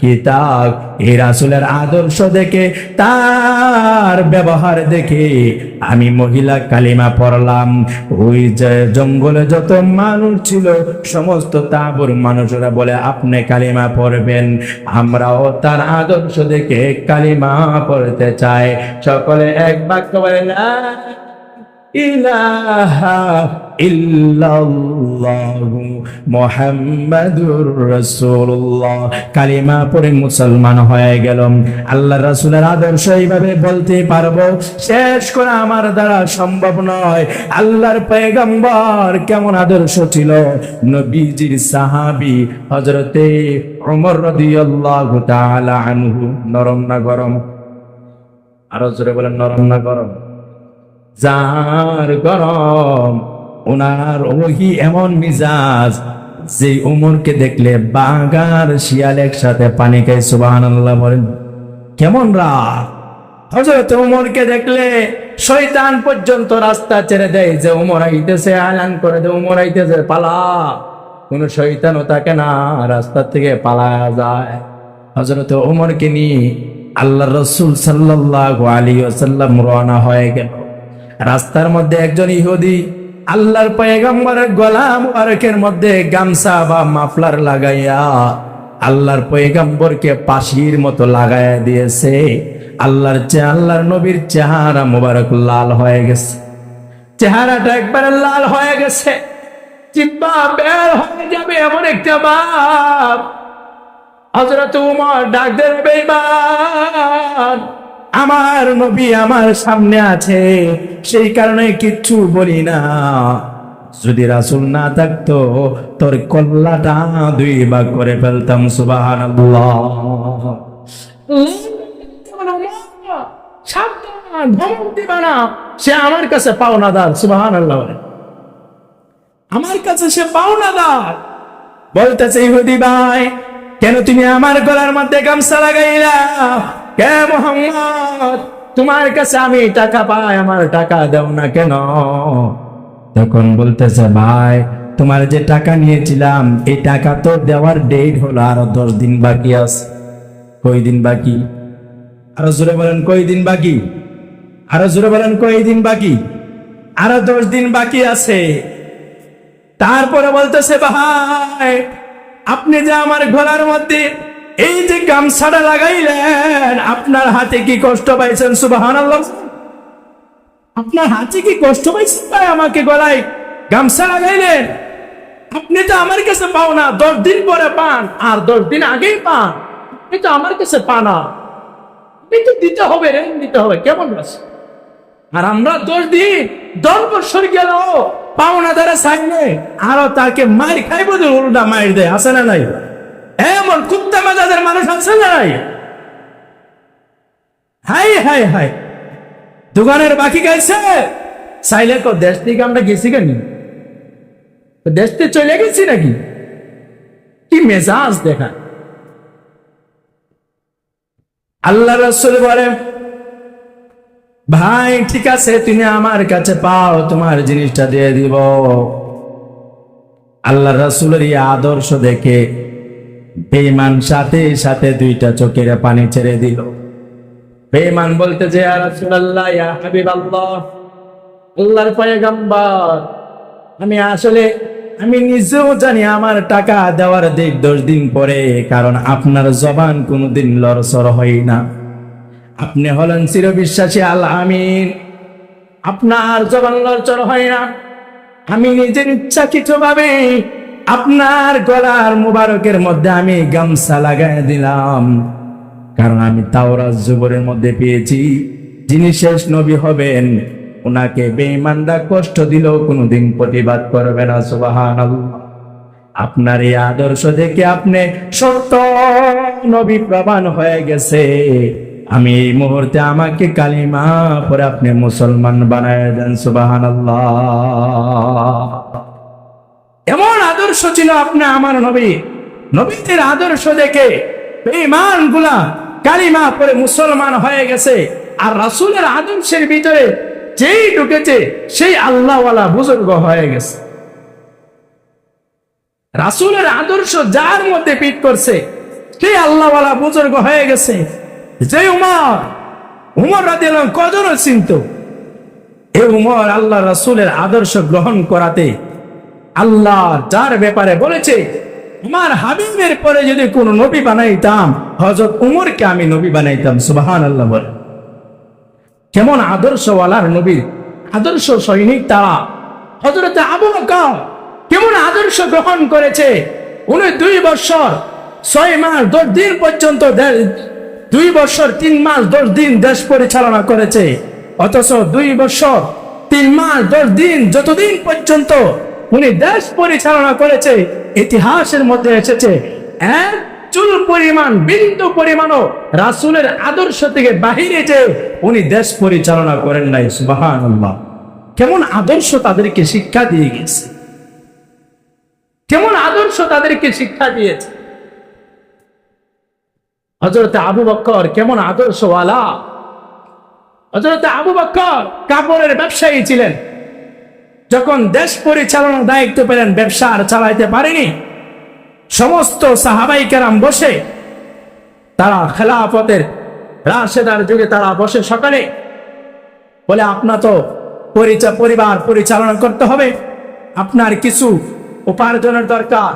কিতাব এই রাসূলের আদর্শ দেখে, তার ব্যবহার দেখে আমি মহিলা কালিমা পড়লাম। ওই যে জঙ্গলে যত মানুষ ছিল সমস্ত তাঁবুর মানুষরা বলে আপনি কালিমা পড়বেন, আমরাও তার আদর্শ দেখে কালিমা পড়তে চাই। সকলে এক বাক্য বলে লা ইলাহা ইল্লাল্লাহু মুহাম্মাদুর রাসূলুল্লাহ। কালিমা পড়ে মুসলমান হয়ে গেলাম। আল্লাহর রাসূলের আদর্শ এইভাবে বলতে পারবো, শেষ করা আমার দ্বারা সম্ভব নয়। আল্লাহর পয়গম্বর কেমন আদর্শ ছিল, নবীজির সাহাবী হযরতে ওমর রাদিয়াল্লাহু তাআলা আনহু, নরম না গরম? আরো জোরে বলেন, নরম না গরম? যার গরম, ওনার ওহি এমন মিজাজ যে উমরকে দেখলে বাগার শিয়াল একসাথে পানি খায়। সুবহানাল্লাহ বলেন। কেমন রাগ! হযরত উমরকে দেখলে শয়তান পর্যন্ত রাস্তা ছেড়ে দেয়, যে উমর আইতেছে, এলান করে দেয় উমর আইতেছে, পালা। কোন শয়তানও তাকে না, রাস্তা থেকে পালায়া যায়। হযরত উমরকে নিয়ে আল্লাহর রাসূল সাল্লাল্লাহু আলাইহি ওয়াসাল্লাম রওনা হয়ে গেল। রাস্তার মধ্যে একজন ইহুদি আল্লাহর পয়গম্বরের গলা মুবারকের মধ্যে গামছা বা মাফলার লাগাইয়া আল্লাহর পয়গম্বরকে পাশির মতো লাগাইয়া দিয়েছে। আল্লাহর নবীর চেহারা মুবারক লাল হয়ে গেছে, চেহারাটা একবারে লাল হয়ে গেছে, জিহ্বা বের হয়ে যাবে এমন একটা ভাব। হযরত উমর ডাক দেন, বেঈমান, আমার নবী আমার সামনে আছে, সেই কারণে কিচ্ছু বলি না। যদি রাসূল না থাকতো তোর কল্লাটা দুই ভাগ করে ফেলতাম। সুবহানাল্লাহ। সাবধান, ধমক দিবা না, সে আমার কাছে পাওনাদার। সুবহানাল্লাহ। আমার কাছে সে পাওনাদার। বলতেছে, ইহুদি ভাই, কেন তুমি আমার গলার মধ্যে গামছা লাগাইলা? কে মুহাম্মদ, তোমার কাছে আমি টাকা পাই, আমার টাকা দাও না কেন? তখন বলতেছে, ভাই, তোমার যে টাকা নিয়েছিলাম এই টাকা তো দেওয়ার ডেট হলো আরো 10 দিন বাকি আছে। কই দিন বাকি? আরো জোরে বলেন, কই দিন বাকি? আরো জোরে বলেন, কই দিন বাকি? আরো 10 দিন বাকি আছে। তারপরে বলতেছে, ভাই, আপনি যে আমার গলার মধ্যে এই যে গামছাটা লাগাইলেন, আপনার হাতে কি কষ্ট পাইছেন? সুবহানাল্লাহ। আপনার হাতে কি কষ্ট পাইছেন ভাই? আমাকে গলায় গামছা লাগাইলেন, আপনি তো আমার কাছে পাও না, 10 দিন পরে পান, আর 10 দিন আগেই পান, আপনি তো আমার কাছে পানা, আপনি তো দিতে হবে, ঋণ দিতে হবে। কেমন আছে? আর আমরা 10 দিন 10 বছর গেল পাওনা দ্বারা চাইলে আরো তাকে মার খাইব, উল্টা মার দেয়। আছে না নাই? এমন কুত্তা মেজাজের মানুষ আছে না নাই? হাই হাই হাই, দোকানের বাকি গেছে চাইলে তো দেশ থেকে আমরা গেছি কেন? দেশ থেকে চলে গেছি নাকি? কি মেজাজ দেখা! আল্লাহ রাসূল বলে, ভাই ঠিক আছে, তুমি আমার কাছে পাও, তোমার জিনিসটা দিয়ে দিব। আল্লাহ রাসূলের এই আদর্শ দেখে বেঈমান সাথে সাথে 2টা চোখের পানি ছেড়ে দিল। বেঈমান বলতে যে, ইয়া রাসূলুল্লাহ, ইয়া হাবিবাল্লাহ, আল্লাহর পয়গম্বর, আমি নিজেও জানি আমার টাকা দেওয়ার 10 দিন পরে, কারণ আপনার জবান কোনোদিন লড়সড় হয় না। আপনি হলেন চিরবিশ্বাসী আল আমিন, আপনার জবান লড়চড় হয় না। আমি নিজের ইচ্ছাকৃত ভাবে আপনার গলার মুবারকের মধ্যে আমি গামছা লাগাই দিলাম, কারণ আমি তাওরাত জবরের মধ্যে পেয়েছি যিনি শেষ নবী হবেন ওনাকে বেঈমানরা কষ্ট দিলেও কোনোদিন প্রতিবাদ করবে না। সুবহানাল্লাহ। আপনার এই আদর্শ দেখে আপনি সত্য নবী প্রমাণ হয়ে গেছে। আমি এই মুহূর্তে আমাকে কালিমা পরে আপনি মুসলমান বানায় দেন। সুবহানাল্লাহ। এমন আদর্শ ছিল আপনি আমার নবী। নবীদের আদর্শ দেখে বেঈমান গুলা কালিমা পরে মুসলমান হয়ে গেছে। আর রাসূলের আদর্শের ভিতরে যেই ঢুকেছে সেই আল্লাহওয়ালা বুজুর্গ হয়ে গেছে। রাসূলের আদর্শ যার মধ্যে ফিট করছে সেই আল্লাহওয়ালা বুজুর্গ হয়ে গেছে যে উমর রাদিয়াল্লাহু আনহু কজন চিনত। এই উমর আল্লাহ রাসূলের আদর্শ গ্রহণ করাতে আল্লাহ যার ব্যাপারে বলেছে আমার হাবিবের পরে যদি কোন নবী বানাইতাম হযরত উমরকে আমি নবী বানাইতাম। সুবহানাল্লাহ বলে। কেমন আদর্শওয়ালার নবী, আদর্শ সৈনিক তারা। হযরত আবু বকর কেমন আদর্শ গ্রহণ করেছে। উনি 2 বছর 6 মাস 10 দিন পর্যন্ত 2 বছর 3 মাস 10 দিন দেশ পরিচালনা করেছে। অথচ 2 বছর 3 মাস 10 দিন যতদিন পর্যন্ত উনি দেশ পরিচালনা করেছে, ইতিহাসের মধ্যে এসেছে এক চুল পরিমাণ বিন্দু পরিমাণও রাসূলের আদর্শ থেকে বাহিরে যে উনি দেশ পরিচালনা করেন নাই। সুবহানাল্লাহ। কেমন আদর্শ তাদেরকে শিক্ষা দিয়ে গেছে, কেমন আদর্শ তাদেরকে শিক্ষা দিয়েছে। হযরত আবু বকর কেমন আদর্শওয়ালা। হযরত আবু বকর কাপড়ের ব্যবসায়ী ছিলেন। যখন দেশ পরিচালনার দায়িত্ব পেলেন, ব্যবসা আর চালাইতে পারেনি, সমস্ত সাহাবায়ে কেরাম বসে, তারা খেলাফতের রাশেদার যুগে তারা বসে সকালে বলে আপনার তো পরিবার পরিচালনা করতে হবে, আপনার কিছু উপার্জনের দরকার,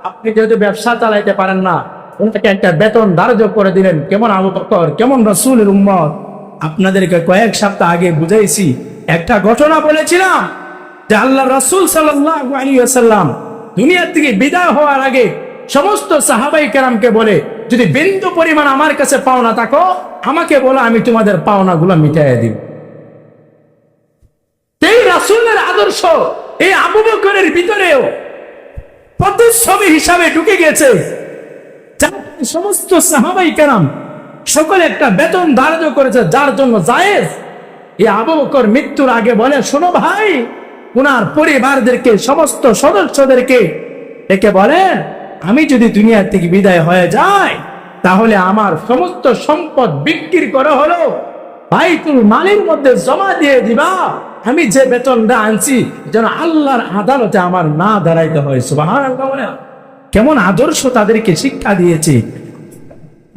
আপনি যেহেতু ব্যবসা চালাইতে পারেন না, ওনাকে একটা বেতন ধার্য করে দিলেন। কেমন আবু বকর, কেমন রাসূলের উম্মত। আপনাদেরকে কয়েক সপ্তাহ আগে বুঝাইছি, একটা ঘটনা বলেছিলাম যে আল্লাহ রাসূল সাল্লাল্লাহু আলাইহি ওয়াসাল্লাম দুনিয়া থেকে বিদায় হওয়ার আগে সমস্ত সাহাবায়ে কেরামকে বলে যদি বিন্দু পরিমাণ আমার কাছে পাওনা থাকো আমাকে বলো, আমি তোমাদের পাওনাগুলো মিটাইয়া দিব। এই রাসূলের আদর্শ এই আবু বকরের ভিতরেও প্রতিচ্ছবি হিসাবে ঢুকে গেছে। সমস্ত সাহাবায়ে কেরাম সকলে একটা বেতন ধার্য করেছে, যার জন্য জায়েজ। এই আবু বকর মৃত্যুর আগে বলে, শোনো ভাই, উনার পরিবারদেরকে সমস্ত সদস্যদেরকে একে বলেন আমি যদি দুনিয়া থেকে বিদায় হয়ে যাই তাহলে আমার সমস্ত সম্পদ বিক্রি করে হলো বাইতুল মালের মধ্যে জমা দিয়ে দিবা। আমি যে বেতনটা আনছি যেন আল্লাহর আদালতে আমার না দাঁড়াইতে হয়। সুবহানাল্লাহ। কেমন আদর্শ তাদেরকে শিক্ষা দিয়েছে।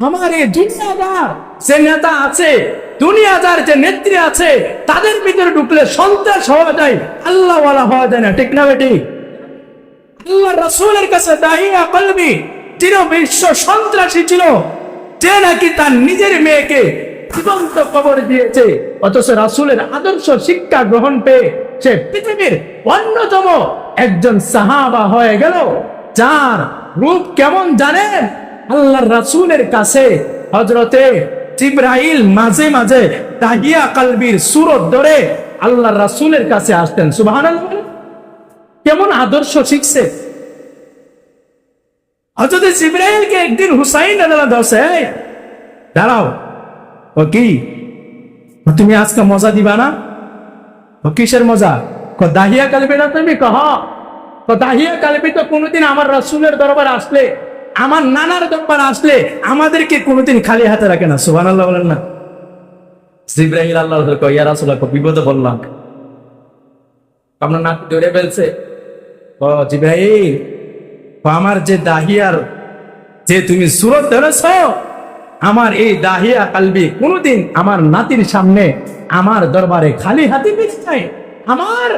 আমার এই দুনিয়াদার যে নেতা আছে, দুনিয়াদার যে নেত্রী আছে, তাদের ভিতরে ঢুকলে সন্ত্রাস হওয়া যায়, আল্লাহওয়ালা হওয়া যায় না। ঠিক না বেটি? আল্লাহ রাসূলের কাছে দাহিয়া কলবি যিনি বিশ্ব সন্ত্রাসী ছিল, যে নাকি তার নিজের মেয়েকে জীবন্ত কবর দিয়েছে, অথচ রাসূলের আদর্শ শিক্ষা গ্রহণ পেয়ে সে পৃথিবীর অন্যতম একজন সাহাবা হয়ে গেল, যার রূপ কেমন জানেন? আল্লাহর রাসূলের কাছে হযরতে জিবরাইল মাঝে মাঝে তাহিয়া কলবির সূরত ধরে আল্লাহর রাসূলের কাছে আসতেন। সুবহানাল্লাহ। কেমন আদর্শ শিখছে। হযরতে জিবরাইলকে একদিন হুসাইন রাদিয়াল্লাহু আনহু দাঁড়াও, ও কি তুমি আজকে মজা দিবা না? ও কিসের মজা? দাহিয়া কলবি না তুমি কহ? দাহিয়া কলবি তো কোনোদিন আমার রাসূলের দরবার আসলে, আমার নানার দরবার আসলে আমাদেরকে কোনোদিন খালি হাতে রাখে না। সুবহানাল্লাহ বলেন না। জিবরাইল আল্লাহর দরবার কয়, ইয়া রাসূলুল্লাহ, বিপদে বললাম, আপনার নাক ধরে ফেলছে। ও জিবরাইল, আমার যে দাহিয়ার যে তুমি সূরত ধরেছ, আমার এই দাহিয়া কলবি কোনোদিন আমার নাতির সামনে আমার দরবারে খালি হাতে ফিরে যায়। আমার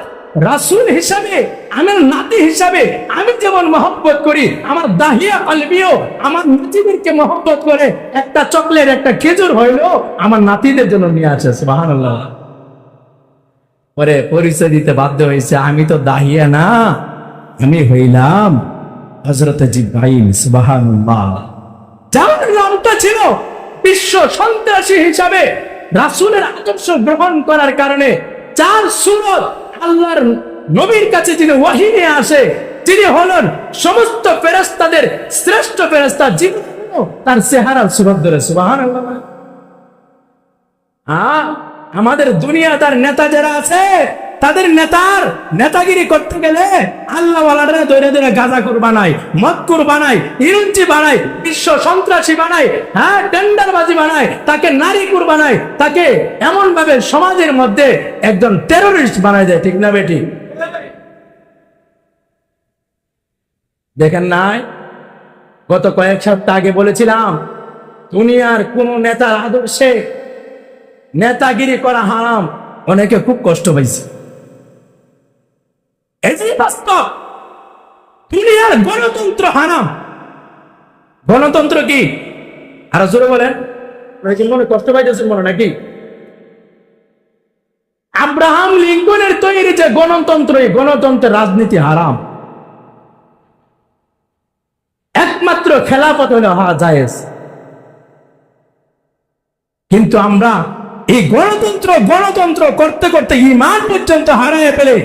রাসূল হিসাবে, আমার নাতি হিসাবে আমি যেমন মহব্বত করি, আমার দাহিয়া কলবিও আমার নাতিদেরকে মহব্বত করে। একটা চকলেট, একটা খেজুর হইলো আমার নাতিদের জন্য নিয়ে আসে। সুবহানাল্লাহ। পরে পরিচয় দিতে বাধ্য হয়েছে, আমি তো দাহিয়া না, আমি হইলাম হযরত জিবরাইল। সুবহানাল্লাহ। যার নামটা ছিল বিশ্ব সন্ত্রাসী হিসাবে রাসূলের আদর্শ গ্রহণ করার কারণে, যার সূরত আল্লাহর নবীর কাছে যিনি ওহী নিয়ে আসে, যিনি হলেন সমস্ত ফেরেশতাদের শ্রেষ্ঠ ফেরেশতা, জিবরাইল তার চেহারার সূরত ধরে। সুবহানাল্লাহ। আমাদের দুনিয়াদার নেতা যারা আছে, তাদের নেতাগিরি করতে গেলে আল্লাহ ওয়ালারা ধরে ধরে গাঁজাখোর বানায়, মদখোর বানায়, ইরুঞ্চি বানায়, বিশ্ব সন্ত্রাসী বানায়, টেন্ডারবাজি বানায়, তাকে নারীকুর বানায়, তাকে এমন ভাবে সমাজের মধ্যে একজন টেররিস্ট বানায় দেয়। ঠিক না বেটি? দেখেন নাই গত কয়েক সপ্তাহ আগে বলেছিলাম দুনিয়ার কোন নেতার আদর্শে নেতাগিরি করা হারাম। অনেকে খুব কষ্ট পাইছে। এই যে বাস্তব, দুনিয়ার গণতন্ত্র হারাম। গণতন্ত্র কি? আর জোরে বলেন, মনে কষ্ট পাইতেছেন মনে নাকি? আব্রাহাম লিঙ্কনের তৈরি যে গণতন্ত্র, এই গণতন্ত্রের রাজনীতি হারাম। একমাত্র খেলাফত হলে জায়েজ। কিন্তু আমরা এই গণতন্ত্র গণতন্ত্র করতে করতে ঈমান পর্যন্ত হারায় ফেলে